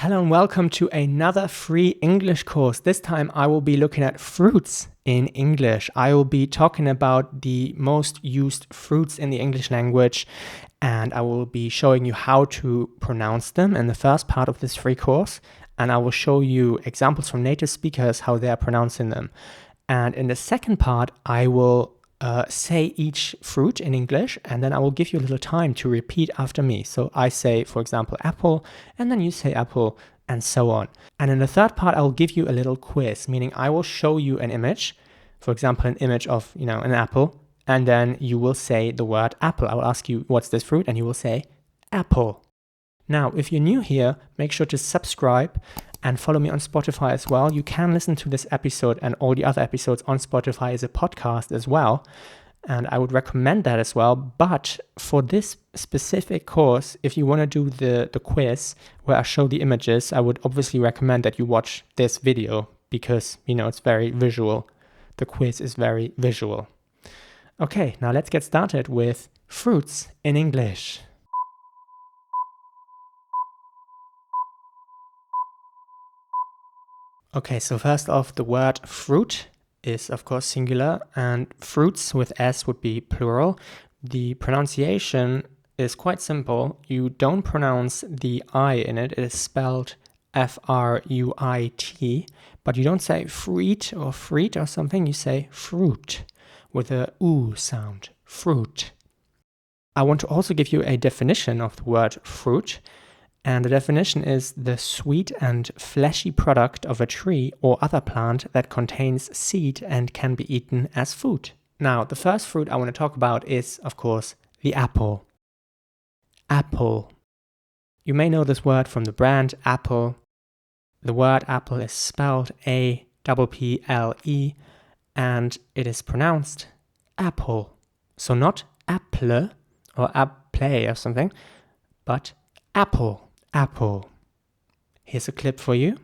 Hello and welcome to another free English course. This time I will be looking at fruits in English. I will be talking about the most used fruits in the English language, and I will be showing you how to pronounce them in the first part of this free course. And I will show you examples from native speakers, how they are pronouncing them. And in the second part, I will say each fruit in English, and then I will give you a little time to repeat after me. So I say, for example, apple, and then you say apple, and so on. And in the third part, I will give you a little quiz, meaning I will show you an image, for example, an image of, an apple, and then you will say the word apple. I will ask you, what's this fruit? And you will say apple. Now, if you're new here, make sure to subscribe and follow me on Spotify as well. You can listen to this episode and all the other episodes on Spotify as a podcast as well. And I would recommend that as well. But for this specific course, if you want to do the quiz where I show the images, I would obviously recommend that you watch this video because, it's very visual. The quiz is very visual. Okay, now let's get started with fruits in English. Okay, so first off, the word fruit is of course singular, and fruits with S would be plural. The pronunciation is quite simple. You don't pronounce the I in it. It is spelled F-R-U-I-T, but you don't say fruit or something. You say fruit with a U sound, fruit. I want to also give you a definition of the word fruit. And the definition is the sweet and fleshy product of a tree or other plant that contains seed and can be eaten as food. Now, the first fruit I want to talk about is, of course, the apple. Apple. You may know this word from the brand Apple. The word apple is spelled A-P-P-L-E, and it is pronounced apple. So not apple or apple or something, but apple. Apple. Here's a clip for you.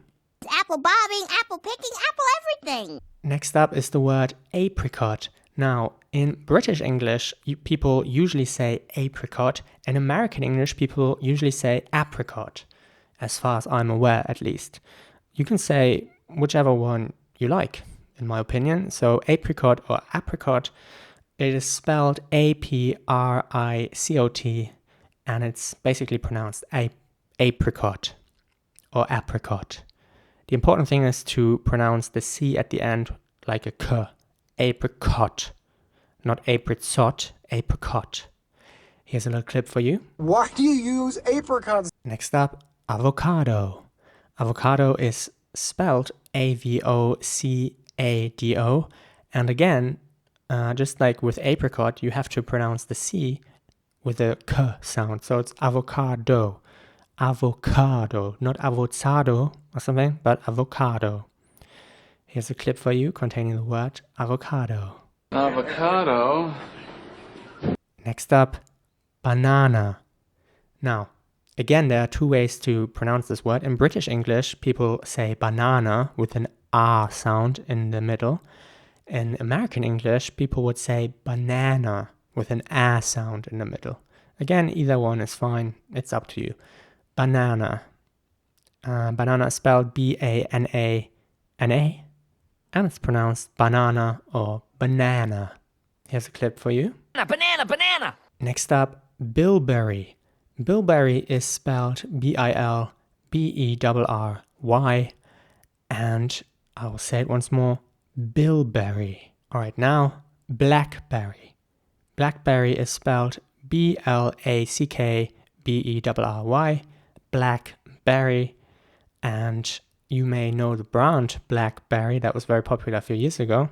Apple bobbing, apple picking, apple everything. Next up is the word apricot. Now, in British English, people usually say apricot. In American English, people usually say apricot, as far as I'm aware, at least. You can say whichever one you like, in my opinion. So apricot or apricot, it is spelled A-P-R-I-C-O-T, and it's basically pronounced apricot or apricot. The important thing is to pronounce the C at the end like a K. Apricot. Not apricot, apricot. Here's a little clip for you. Why do you use apricots? Next up, avocado. Avocado is spelled A-V-O-C-A-D-O. And again, just like with apricot, you have to pronounce the C with a K sound. So it's avocado. Avocado, not avocado or something, but avocado. Here's a clip for you containing the word avocado. Avocado. Next up, banana. Now, again, there are two ways to pronounce this word. In British English, people say banana with an R sound in the middle. In American English, people would say banana with an A sound in the middle. Again, either one is fine. It's up to you. Banana. Banana is spelled B-A-N-A-N-A, and it's pronounced banana or banana. Here's a clip for you. Banana! Next up, bilberry. Bilberry is spelled B-I-L-B-E-R-R-Y, and I will say it once more, bilberry. All right, now, blackberry. Blackberry is spelled B-L-A-C-K-B-E-R-R-Y, blackberry, and you may know the brand BlackBerry that was very popular a few years ago.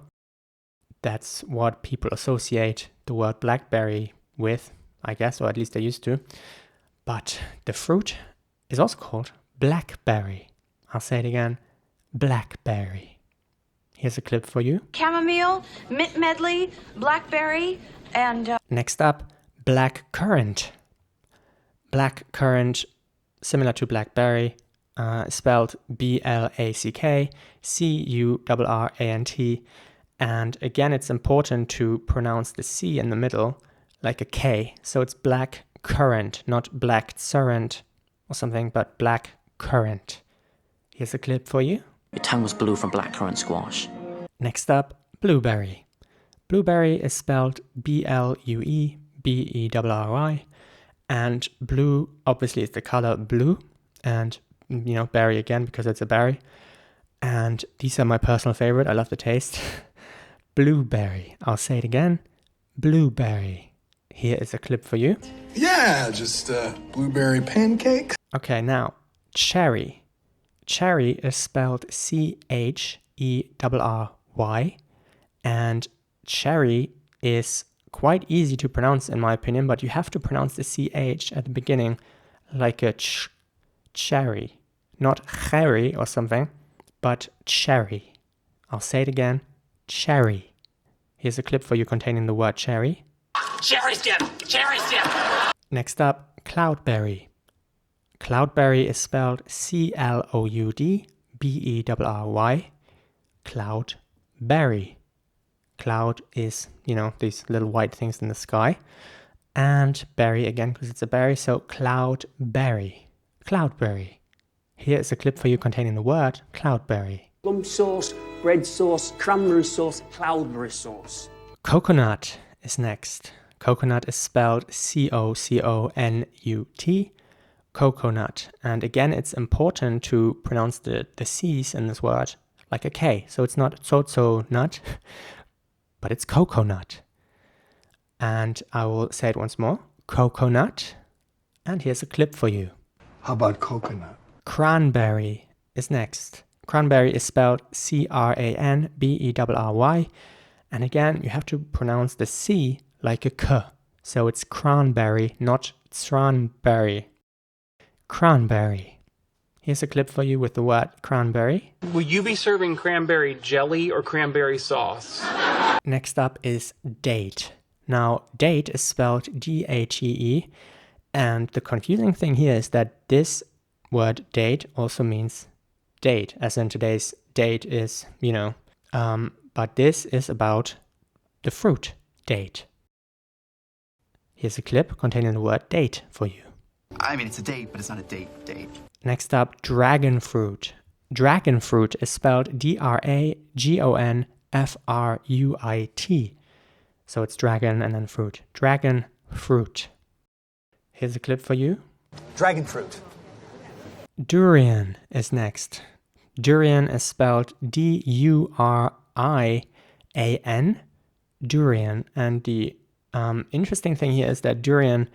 That's what people associate the word blackberry with, I guess, or at least they used to. But the fruit is also called blackberry. I'll say it again, blackberry. Here's a clip for you. Chamomile, mint medley, blackberry, and... Next up, blackcurrant. Blackcurrant, similar to blackberry, spelled B-L-A-C-K-C-U-R-R-A-N-T. And again, it's important to pronounce the C in the middle like a K. So it's blackcurrant, not blackcurrant or something, but black currant. Here's a clip for you. Your tongue was blue from blackcurrant squash. Next up, blueberry. Blueberry is spelled B-L-U-E-B-E-R-R-Y. And blue, obviously, is the color blue. And, berry again, because it's a berry. And these are my personal favorite. I love the taste. Blueberry. I'll say it again. Blueberry. Here is a clip for you. Yeah, just blueberry pancakes. Okay, now, cherry. Cherry is spelled C-H-E-R-R-Y. And cherry is quite easy to pronounce in my opinion, but you have to pronounce the CH at the beginning like a cherry. Not cherry or something, but cherry. I'll say it again, cherry. Here's a clip for you containing the word cherry. Cherry stem! Cherry stem! Next up, cloudberry. Cloudberry is spelled C-L-O-U-D-B-E-R-R-Y. Cloudberry. Cloud is, these little white things in the sky. And berry again, because it's a berry, so cloudberry. Cloudberry. Here is a clip for you containing the word cloudberry. Plum sauce, bread sauce, cranberry sauce, cloudberry sauce. Coconut is next. Coconut is spelled C-O-C-O-N-U-T. Coconut. And again, it's important to pronounce the C's in this word like a K. So it's not so nut, but it's coconut. And I will say it once more. Coconut. And here's a clip for you. How about coconut? Cranberry is next. Cranberry is spelled C-R-A-N-B-E-R-R-Y. And again, you have to pronounce the C like a K. So it's cranberry, not cranberry. Cranberry. Here's a clip for you with the word cranberry. Will you be serving cranberry jelly or cranberry sauce? Next up is date. Now, date is spelled D-A-T-E. And the confusing thing here is that this word date also means date, as in today's date is, but this is about the fruit, date. Here's a clip containing the word date for you. I mean, it's a date, but it's not a date. Next up, dragon fruit. Dragon fruit is spelled D-R-A-G-O-N-F-R-U-I-T. So it's dragon and then fruit. Dragon fruit. Here's a clip for you. Dragon fruit. Durian is next. Durian is spelled D-U-R-I-A-N. Durian. And the interesting thing here is that durian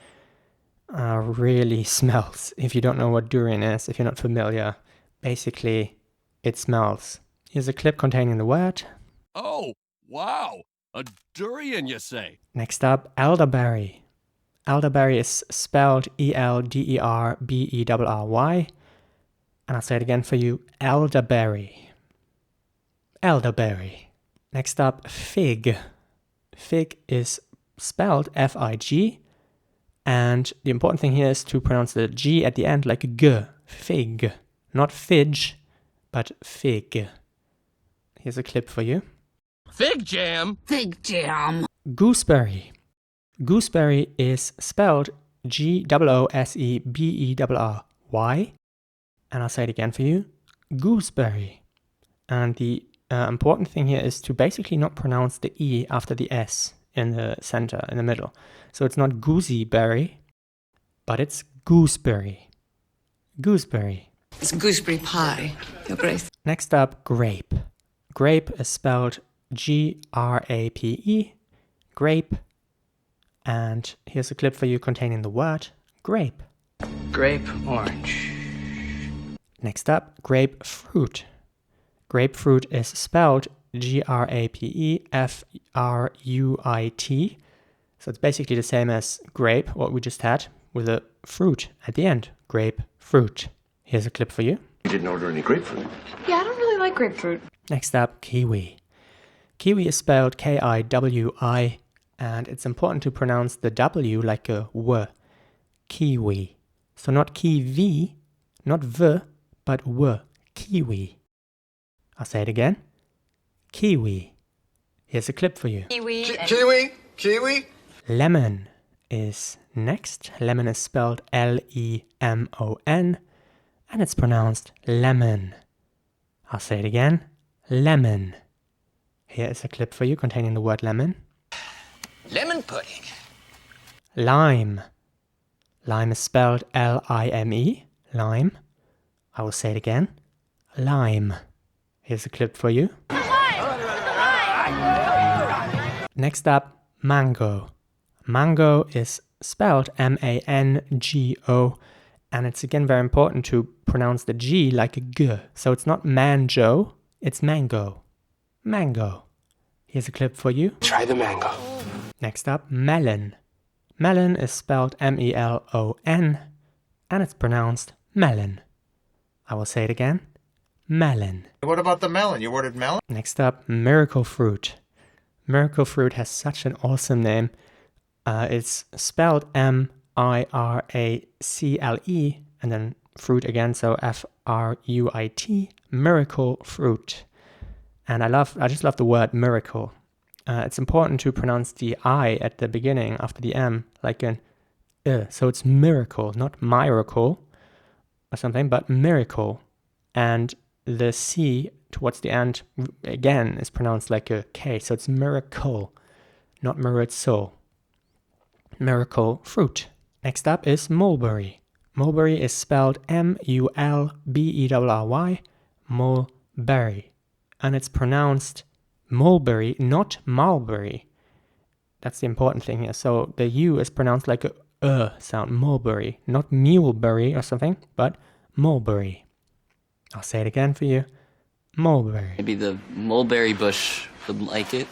really smells. If you don't know what durian is, if you're not familiar, basically it smells. Here's a clip containing the word. Oh, wow. A durian, you say? Next up, elderberry. Elderberry is spelled E-L-D-E-R-B-E-R-R-Y. And I'll say it again for you, elderberry. Elderberry. Next up, fig. Fig is spelled F-I-G. And the important thing here is to pronounce the G at the end like a G. Fig. Not fidge, but fig. Here's a clip for you. Fig jam. Fig jam. Gooseberry. Gooseberry is spelled G-O-O-S-E-B-E-R-R-Y. And I'll say it again for you. Gooseberry. And the important thing here is to basically not pronounce the E after the S in the center, in the middle. So it's not goosey berry, but it's gooseberry. Gooseberry. It's gooseberry pie, Your Grace. Next up, grape. Grape is spelled G-R-A-P-E. Grape. And here's a clip for you containing the word grape. Grape orange. Next up, grapefruit. Grapefruit is spelled G-R-A-P-E-F-R-U-I-T. So it's basically the same as grape, what we just had, with a fruit at the end. Grapefruit. Here's a clip for you. You didn't order any grapefruit. Yeah, I don't really like grapefruit. Next up, kiwi. Kiwi is spelled K-I-W-I, and it's important to pronounce the W like a W. Kiwi. So not kiwi, not V, but W. Kiwi. I'll say it again. Kiwi. Here's a clip for you. Kiwi. Kiwi. Lemon is next. Lemon is spelled L-E-M-O-N. and it's pronounced lemon. I'll say it again, lemon. Here is a clip for you containing the word lemon. Lemon pudding. Lime. Lime is spelled L-I-M-E, lime. I will say it again, lime. Here's a clip for you. Next up, mango. Mango is spelled M-A-N-G-O, and it's again very important to pronounce the G like a G. So it's not manjo, it's mango. Mango. Here's a clip for you. Try the mango. Next up, melon. Melon is spelled M-E-L-O-N, and it's pronounced melon. I will say it again, melon. What about the melon? You ordered melon? Next up, miracle fruit. Miracle fruit has such an awesome name. It's spelled M-I-R-A-C-L-E, and then fruit again, so F-R-U-I-T, miracle fruit. And I just love the word miracle. It's important to pronounce the I at the beginning after the M, like an so it's miracle, not miracle or something, but miracle. And the C towards the end, again, is pronounced like a K, so it's miracle, not miracle. Miracle fruit. Next up is mulberry. Mulberry is spelled M-U-L-B-E-R-R-Y, mulberry. And it's pronounced mulberry, not mulberry. That's the important thing here. So the U is pronounced like a sound, mulberry, not mulberry or something, but mulberry. I'll say it again for you, mulberry. Maybe the mulberry bush would like it.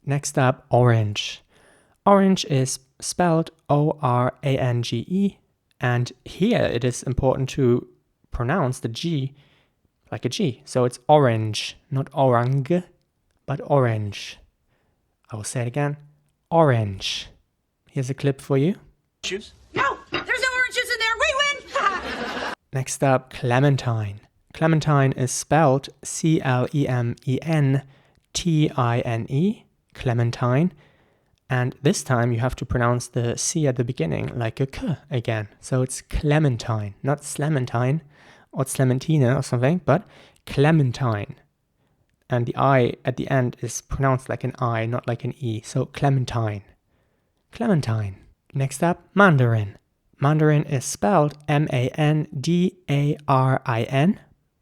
Next up, orange. Orange is spelled O-R-A-N-G-E, and here it is important to pronounce the G like a G. So it's orange, not orang, but orange. I will say it again, orange. Here's a clip for you. Juice? No, there's no orange juice in there. We win. Next up, clementine. Clementine is spelled C-L-E-M-E-N-T-I-N-E, clementine. And this time you have to pronounce the C at the beginning like a K again. So it's clementine, not slementine or slementina or something, but clementine. And the I at the end is pronounced like an I, not like an E. So clementine. Clementine. Next up, mandarin. Mandarin is spelled M-A-N-D-A-R-I-N,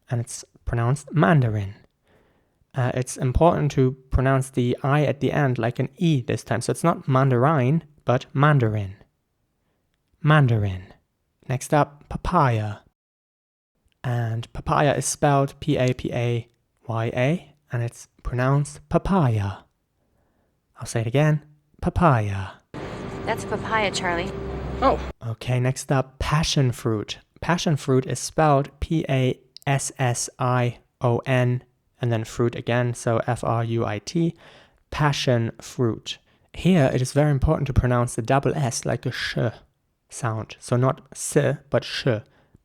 and it's pronounced mandarin. It's important to pronounce the I at the end like an E this time. So it's not mandarin, but mandarin. Mandarin. Next up, papaya. And papaya is spelled P-A-P-A-Y-A, and it's pronounced papaya. I'll say it again, papaya. That's papaya, Charlie. Oh. Okay, next up, passion fruit. Passion fruit is spelled P-A-S-S-I-O-N, and then fruit again, so F-R-U-I-T, passion fruit. Here, it is very important to pronounce the double S like a sh sound. So not s, but sh.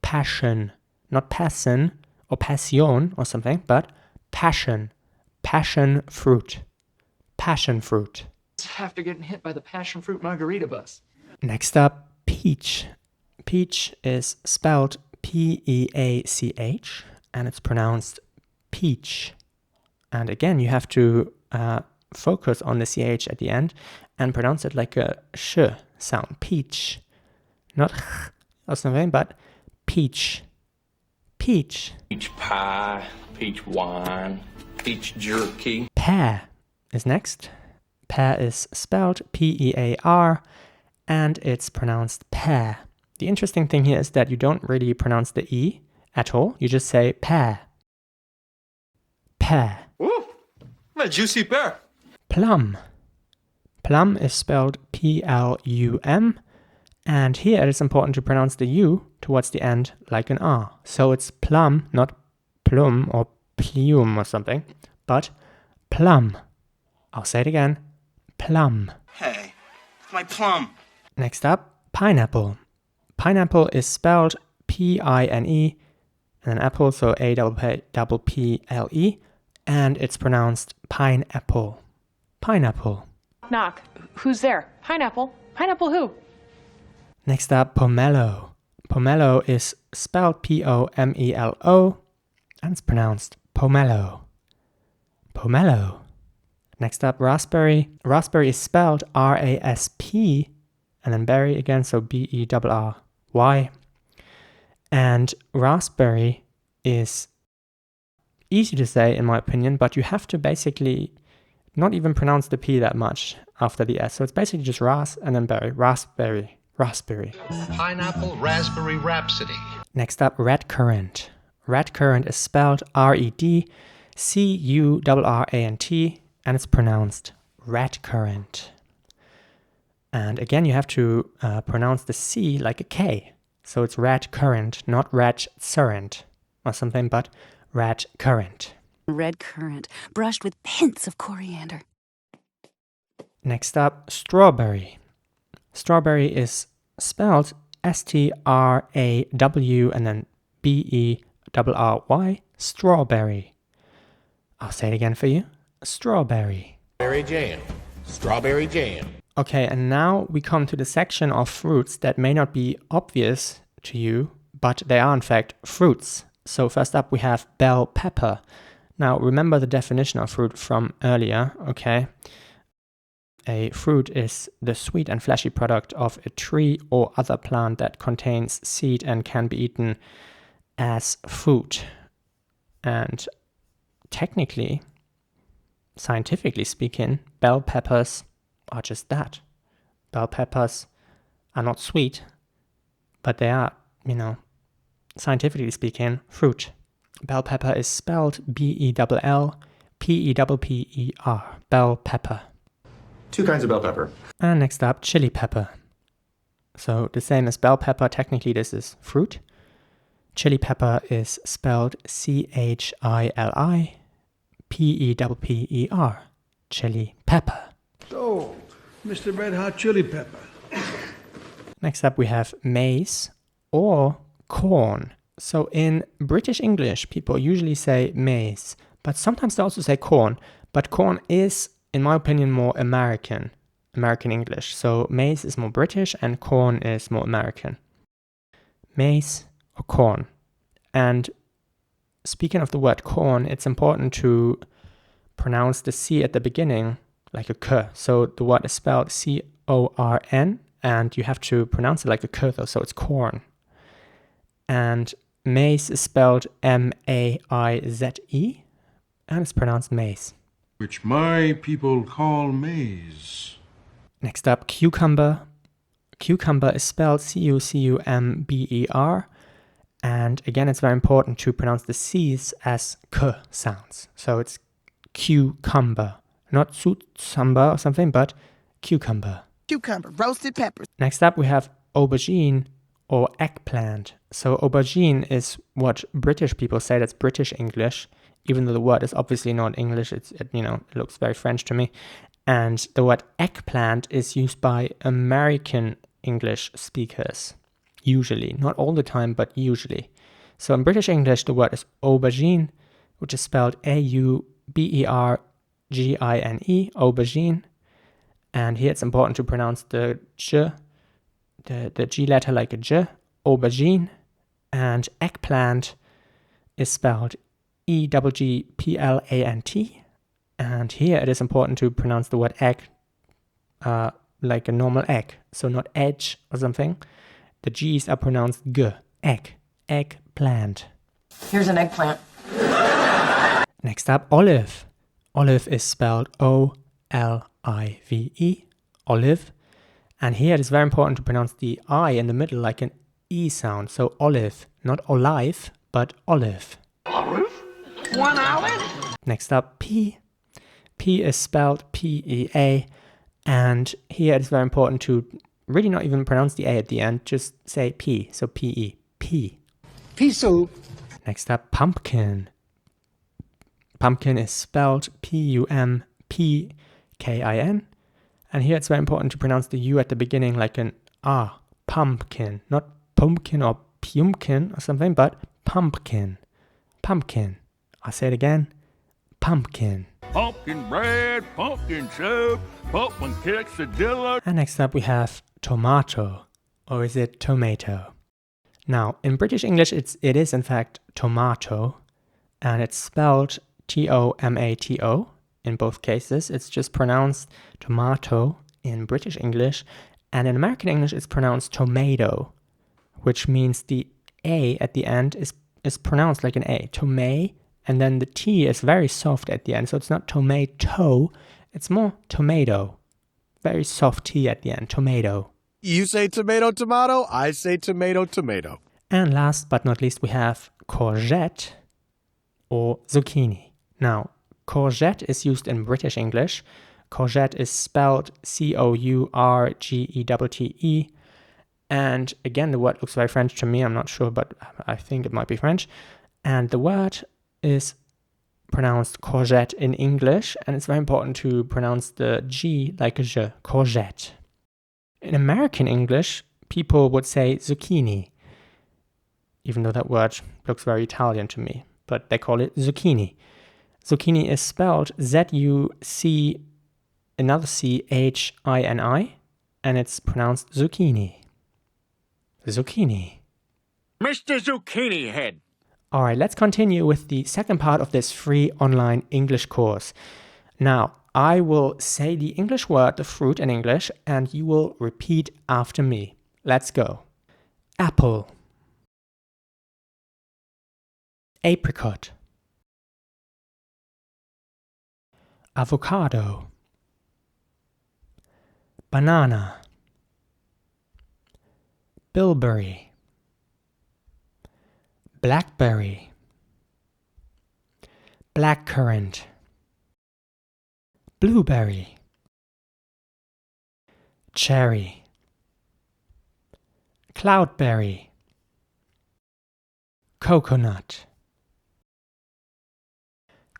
Passion. Not passion or passion or something, but passion. Passion fruit. Passion fruit. After getting hit by the passion fruit margarita bus. Next up, peach. Peach is spelled P-E-A-C-H, and it's pronounced peach. And again, you have to focus on the CH at the end and pronounce it like a sh sound, peach. Not ch or something, but peach. Peach. Peach pie, peach wine, peach jerky. Pear is next. Pear is spelled P-E-A-R, and it's pronounced pear. The interesting thing here is that you don't really pronounce the E at all. You just say pear. Pear. Ooh, a juicy pear. Plum. Plum is spelled P-L-U-M, and here it is important to pronounce the U towards the end like an R. So it's plum, not plum or plume or something, but plum. I'll say it again, plum. Hey, my plum. Next up, pineapple. Pineapple is spelled P-I-N-E, and then apple, so A-P-P-L-E, and it's pronounced pineapple. Pineapple. Knock. Who's there? Pineapple. Pineapple who? Next up, pomelo. Pomelo is spelled P-O-M-E-L-O, and it's pronounced pomelo. Pomelo. Next up, raspberry. Raspberry is spelled R-A-S-P, and then berry again, so B-E-R-R-Y. And raspberry is easy to say, in my opinion, but you have to basically not even pronounce the P that much after the S. So it's basically just ras and then berry. Raspberry. Raspberry. Pineapple Raspberry Rhapsody. Next up, red currant. Red currant is spelled R-E-D-C-U-R-R-A-N-T, and it's pronounced red currant. And again, you have to pronounce the C like a K. So it's red currant, not red currant or something, but red currant. Red currant, brushed with hints of coriander. Next up, strawberry. Strawberry is spelled S-T-R-A-W and then B-E-R-R-Y. Strawberry. I'll say it again for you. Strawberry. Strawberry jam. Strawberry jam. Okay, and now we come to the section of fruits that may not be obvious to you, but they are in fact fruits. So first up we have bell pepper. Now remember the definition of fruit from earlier, okay? A fruit is the sweet and fleshy product of a tree or other plant that contains seed and can be eaten as food. And technically, scientifically speaking, bell peppers are just that. Bell peppers are not sweet, but they are, scientifically speaking, fruit. Bell pepper is spelled B-E-L-L-P-E-P-P-E-R. Bell pepper. 2 kinds of bell pepper. And next up, chili pepper. So the same as bell pepper, technically this is fruit. Chili pepper is spelled C-H-I-L-I-P-E-P-P-E-R. Chili pepper. So, Mr. Red Hot Chili Pepper. Next up we have maize or corn. So in British English, people usually say maize, but sometimes they also say corn. But corn is, in my opinion, more American English. So maize is more British and corn is more American. Maize or corn. And speaking of the word corn, it's important to pronounce the C at the beginning like a K. So the word is spelled C-O-R-N, and you have to pronounce it like a K though, so it's corn. And maize is spelled M-A-I-Z-E, and it's pronounced maize. Which my people call maize. Next up, cucumber. Cucumber is spelled C-U-C-U-M-B-E-R, and again, it's very important to pronounce the C's as K sounds. So it's cucumber. Not sutsamba or something, but cucumber. Cucumber, roasted peppers. Next up, we have aubergine or eggplant. So aubergine is what British people say. That's British English, even though the word is obviously not English. It looks very French to me. And the word eggplant is used by American English speakers, usually. Not all the time, but usually. So in British English, the word is aubergine, which is spelled A-U-B-E-R-G-I-N-E, aubergine. And here it's important to pronounce the J, the G letter like a J, aubergine. And eggplant is spelled E-G-G-P-L-A-N-T. And here it is important to pronounce the word egg like a normal egg. So not edge or something. The G's are pronounced G, egg, eggplant. Here's an eggplant. Next up, olive. Olive is spelled O-L-I-V-E, olive. And here it is very important to pronounce the I in the middle like an E sound. So olive, not olive, but olive. Olive? 1 olive? Next up, pea. Pea is spelled P-E-A. And here it is very important to really not even pronounce the A at the end. Just say P, so P-E, pea. Pea soup. Next up, pumpkin. Pumpkin is spelled P-U-M-P-K-I-N. And here it's very important to pronounce the U at the beginning like an R, pumpkin. Not pumpkin or pumpkin or something, but pumpkin. Pumpkin. I'll say it again. Pumpkin. Pumpkin bread, pumpkin soup, pumpkin quesadilla. And next up we have tomato, or is it tomato? Now, in British English, it is in fact tomato, and it's spelled Tomato in both cases. It's just pronounced tomato in British English, and in American English, it's pronounced tomato, which means the A at the end is pronounced like an A, tomate, and then the T is very soft at the end, so it's not tomato, it's more tomato. Very soft T at the end, tomato. You say tomato, tomato, I say tomato, tomato. And last but not least, we have courgette or zucchini. Now, courgette is used in British English. Courgette is spelled Courgette. And again, the word looks very French to me. I'm not sure, but I think it might be French. And the word is pronounced courgette in English. And it's very important to pronounce the G like a J, courgette. In American English, people would say zucchini, even though that word looks very Italian to me. But they call it zucchini. Zucchini is spelled Z-U-C, another C-H-I-N-I, and it's pronounced zucchini. Zucchini. Mr. Zucchini Head. All right, let's continue with the second part of this free online English course. Now, I will say the English word, the fruit in English, and you will repeat after me. Let's go. Apple. Apricot. Avocado. Banana. Bilberry. Blackberry. Blackcurrant. Blueberry. Cherry. Cloudberry. Coconut.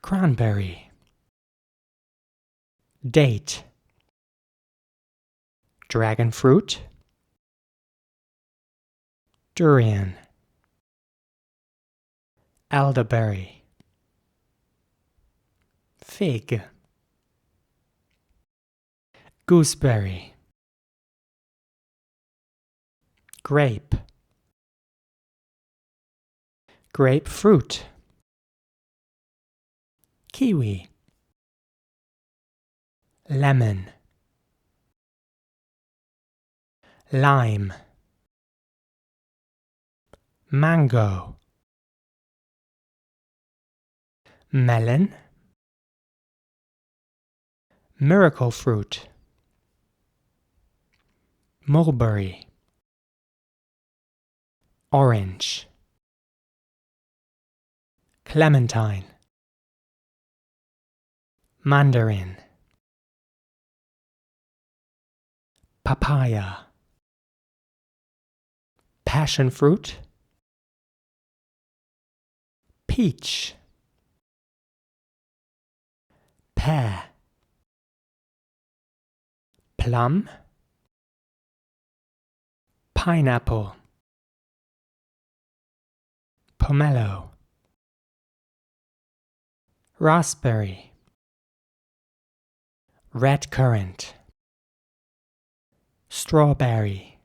Cranberry. Date. Dragon fruit. Durian. Elderberry. Fig. Gooseberry. Grape. Grapefruit. Kiwi. Lemon. Lime. Mango. Melon. Miracle fruit. Mulberry. Orange. Clementine. Mandarin. Papaya. Passion fruit. Peach. Pear. Plum. Pineapple. Pomelo. Raspberry. Red currant. Strawberry.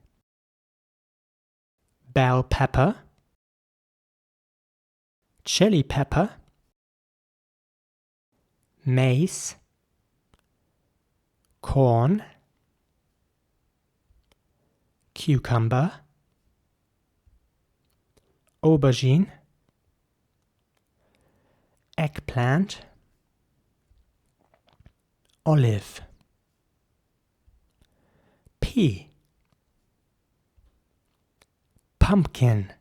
Bell pepper. Chili pepper. Mace. Corn. Cucumber. Aubergine. Eggplant. Olive. Pea. Pumpkin.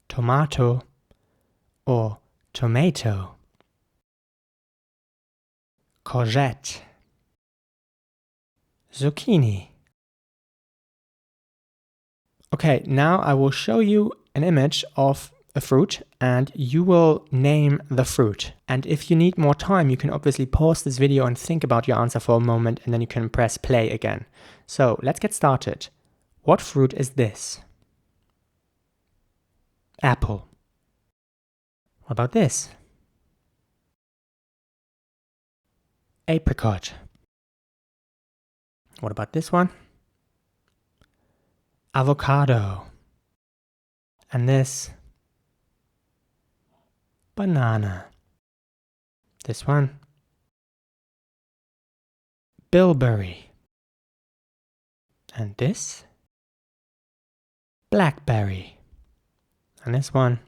Tomato or tomato. Courgette. Zucchini. Okay, now I will show you an image of a fruit and you will name the fruit. And if you need more time, you can obviously pause this video and think about your answer for a moment and then you can press play again. So let's get started. What fruit is this? Apple. What about this? Apricot. What about this one? avocado. And this, banana. This one, bilberry. And this, blackberry. And this one,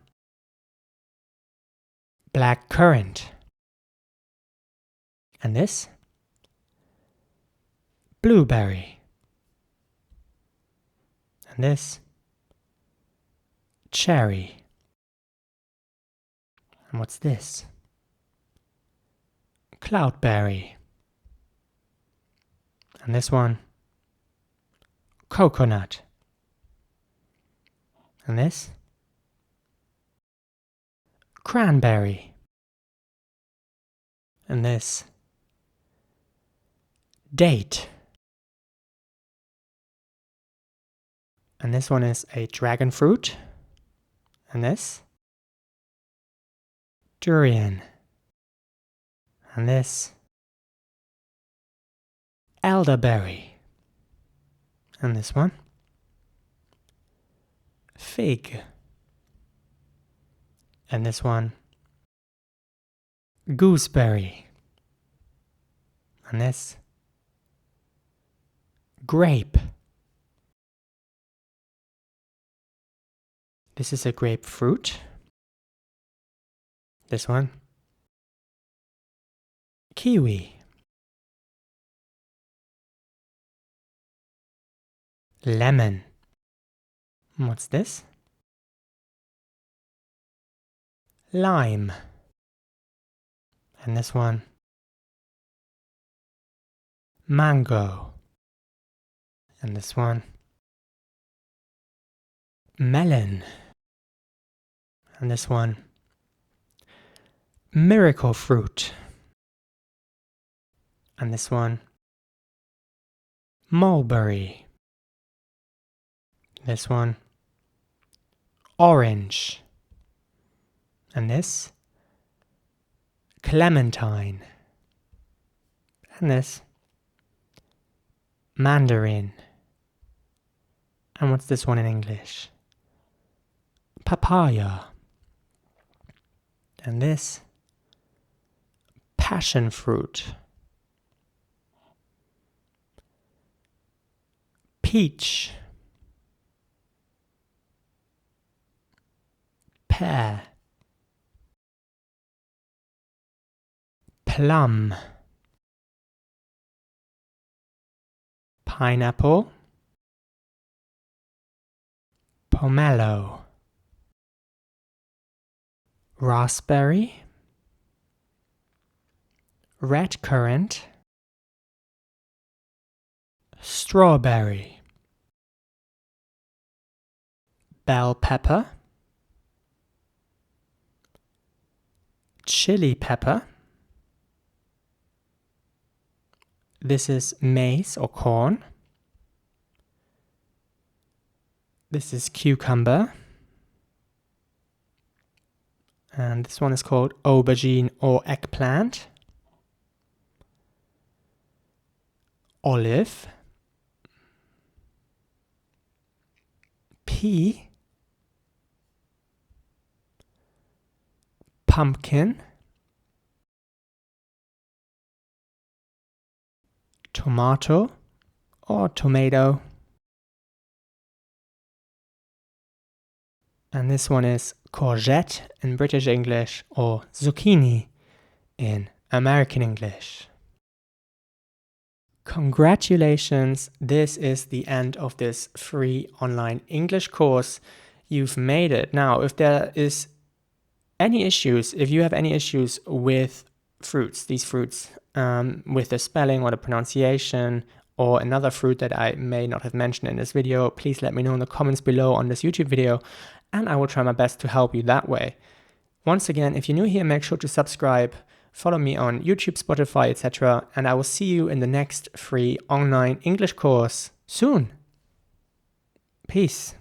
blackcurrant. And this, blueberry. And this, cherry. And what's this? Cloudberry. And this one, coconut. And this, cranberry. And this, date. And this one is a dragon fruit. And this, durian. And this, elderberry. And this one, fig. And this one, gooseberry. And this, grape. This is a grapefruit. This one, kiwi. Lemon. What's this? Lime. And this one, mango. And this one, melon. And this one, miracle fruit. And this one, mulberry. This one, orange. And this, clementine. And this, mandarin. And what's this one in English? Papaya. And this, passion fruit. Peach. Pear. Plum. Pineapple. Pomelo. Raspberry. Red currant. Strawberry. Bell pepper. Chili pepper. This is maize or corn. This is cucumber. And this one is called aubergine or eggplant. Olive. Pea. Pumpkin. Tomato or tomato. And this one is courgette in British English or zucchini in American English. Congratulations, this is the end of this free online English course. You've made it. Now, if there is any issues, if you have any issues with fruits, these fruits, with the spelling or the pronunciation or another fruit that I may not have mentioned in this video, please let me know in the comments below on this YouTube video, and I will try my best to help you that way. Once again, if you're new here, make sure to subscribe, follow me on YouTube, Spotify, etc. And I will see you in the next free online English course soon. Peace.